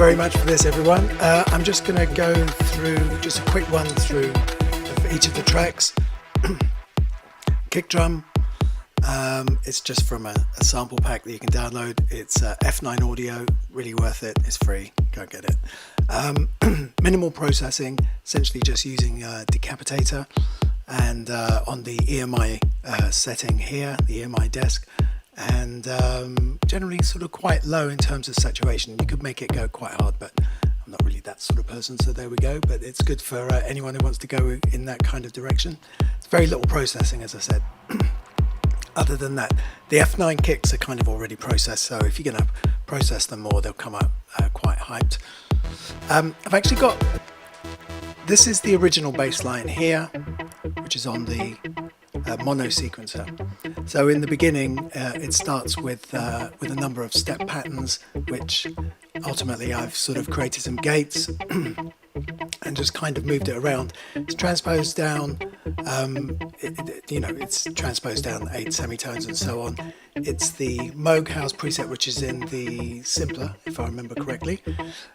very much for this, everyone. I'm just going to go through just a quick run through of each of the tracks. Kick drum, it's just from a sample pack that you can download. It's F9 audio, really worth it. It's free, go get it. Minimal processing, essentially just using Decapitator, and on the EMI setting here, the EMI desk, and generally sort of quite low in terms of saturation. You could make it go quite hard, but I'm not really that sort of person, so there we go. But it's good for anyone who wants to go in that kind of direction. It's very little processing, as I said. Other than that, the F9 kicks are kind of already processed, so if you're going to process them more, they'll come out quite hyped. I've actually got, this is the original bass line here, which is on the Monosequencer. So in the beginning, it starts with a number of step patterns, which ultimately I've sort of created some gates and just kind of moved it around. It's transposed down, it's transposed down 8 semitones and so on. It's the Moog House preset, which is in the simpler, if I remember correctly.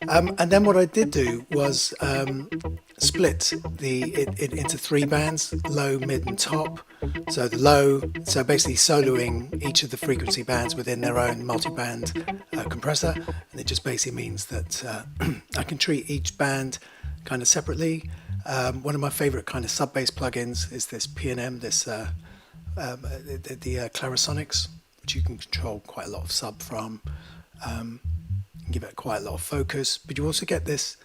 And then what I did do was split it into 3 bands, low, mid and top. So the low, so basically soloing each of the frequency bands within their own multiband compressor, and it just basically means that I can treat each band kind of separately. One of my favorite kind of sub-bass plugins is this P&M, the Clarisonics, which you can control quite a lot of sub from, and give it quite a lot of focus, but you also get this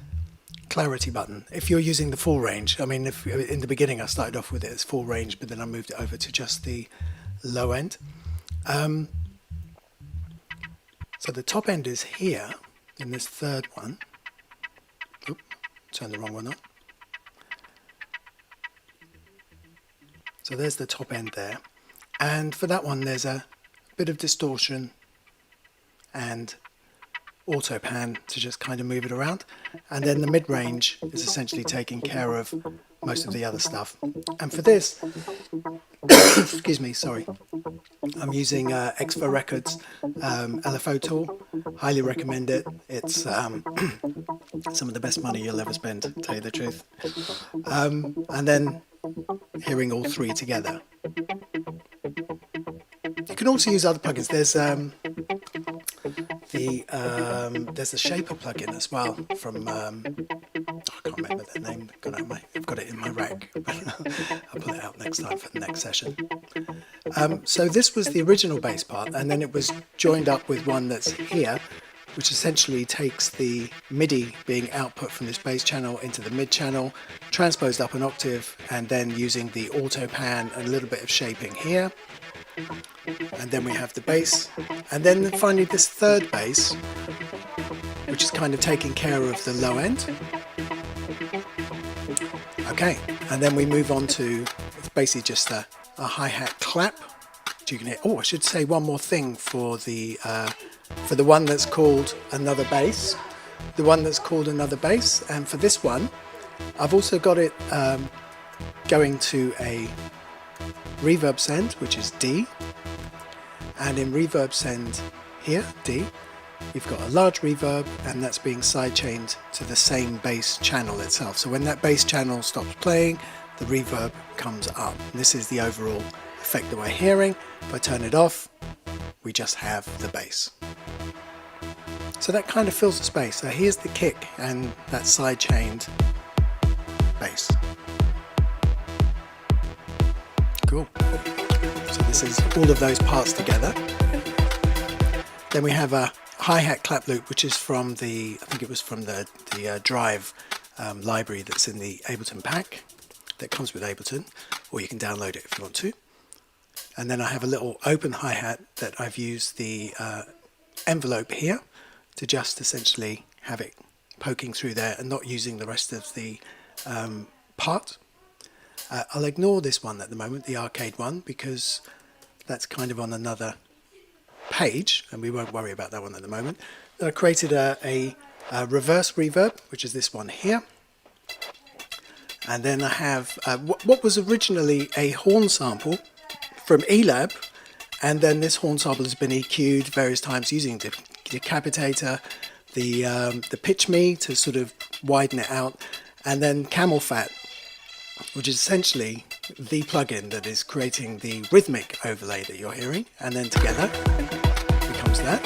clarity button if you're using the full range. I mean, if in the beginning I started off with it as full range, but then I moved it over to just the low end. So the top end is here in this third one. Oop, turn the wrong one on. So there's the top end there, and for that one there's a bit of distortion and auto pan to just kind of move it around, and then the mid-range is essentially taking care of most of the other stuff. And for this excuse me, sorry, I'm using Expo Records LFO tool. Highly recommend it. It's some of the best money you'll ever spend, to tell you the truth. And then hearing all 3 together. You can also use other plugins. There's a Shaper plugin as well from I can't remember the name. I've got it in my rack. I'll pull it out next time for the next session. So this was the original bass part, and then it was joined up with one that's here, which essentially takes the MIDI being output from this bass channel into the mid channel, transposed up an octave, and then using the auto pan and a little bit of shaping here. And then we have the bass, and then finally this third bass, which is kind of taking care of the low end. Okay, and then we move on to, it's basically just a hi-hat clap, which you can hear. Oh, I should say one more thing for the one that's called Another Bass. The one that's called Another Bass, and for this one, I've also got it going to a reverb send, which is D, and in reverb send here, D, you've got a large reverb, and that's being sidechained to the same bass channel itself. So when that bass channel stops playing, the reverb comes up. And this is the overall effect that we're hearing. If I turn it off, we just have the bass. So that kind of fills the space. So here's the kick and that sidechained bass. Cool. So this is all of those parts together. Then we have a hi-hat clap loop, which is from the, I think it was from the Drive library that's in the Ableton pack that comes with Ableton, or you can download it if you want to. And then I have a little open hi-hat that I've used the envelope here to just essentially have it poking through there and not using the rest of the part. I'll ignore this one at the moment, the arcade one, because that's kind of on another page, and we won't worry about that one at the moment. Then I created a reverse reverb, which is this one here. And then I have what was originally a horn sample from Elab, and then this horn sample has been EQ'd various times using Decapitator, the pitch me to sort of widen it out, and then camel fat, which is essentially the plugin that is creating the rhythmic overlay that you're hearing, and then together becomes that.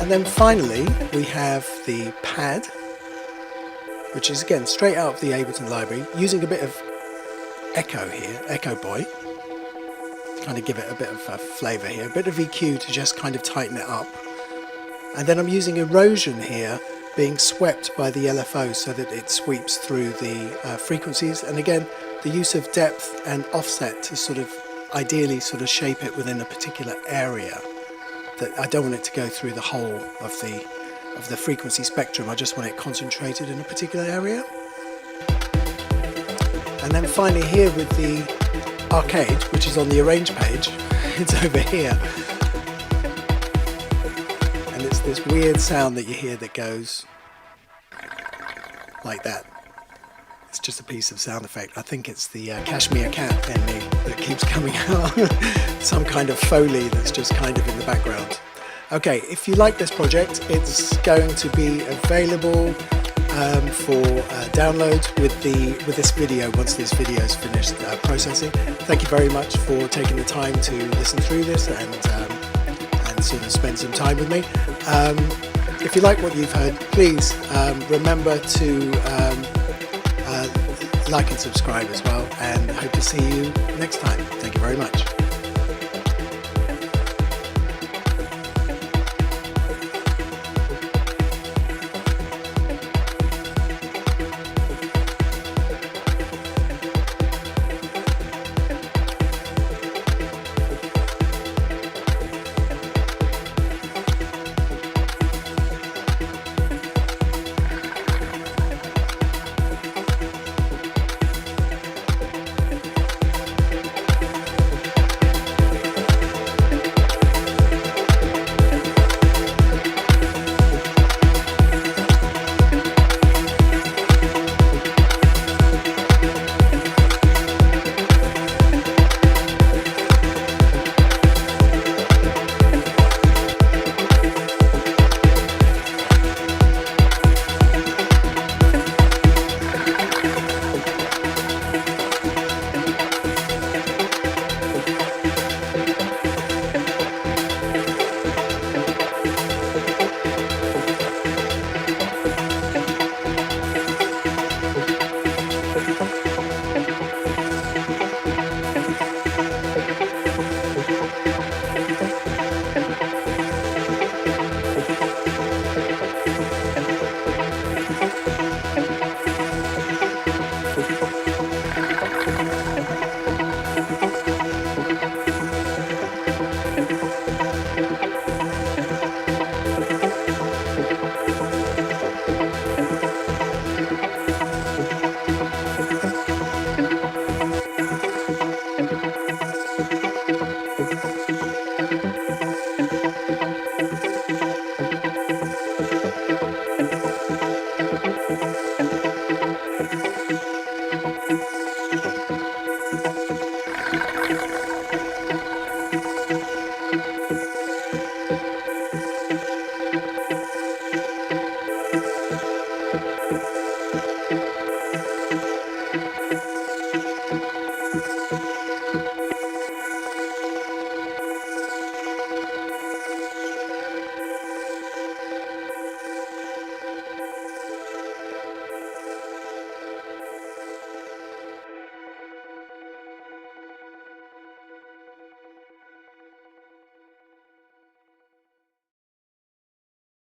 And then finally we have the pad, which is again straight out of the Ableton library, using a bit of echo here, Echo Boy, kind of give it a bit of a flavour here, a bit of EQ to just kind of tighten it up. And then I'm using erosion here, being swept by the LFO so that it sweeps through the frequencies, and again the use of depth and offset to sort of ideally sort of shape it within a particular area. That I don't want it to go through the whole of the frequency spectrum, I just want it concentrated in a particular area. And then finally here with the arcade, which is on the arrange page, it's over here. And it's this weird sound that you hear that goes like that. It's just a piece of sound effect. I think it's the Cashmere Cat in me that keeps coming out. Some kind of Foley that's just kind of in the background. Okay, if you like this project, it's going to be available for download with this video once this video is finished processing. Thank you very much for taking the time to listen through this and sort of spend some time with me. If you like what you've heard, please remember to like and subscribe as well, and hope to see you next time. Thank you very much.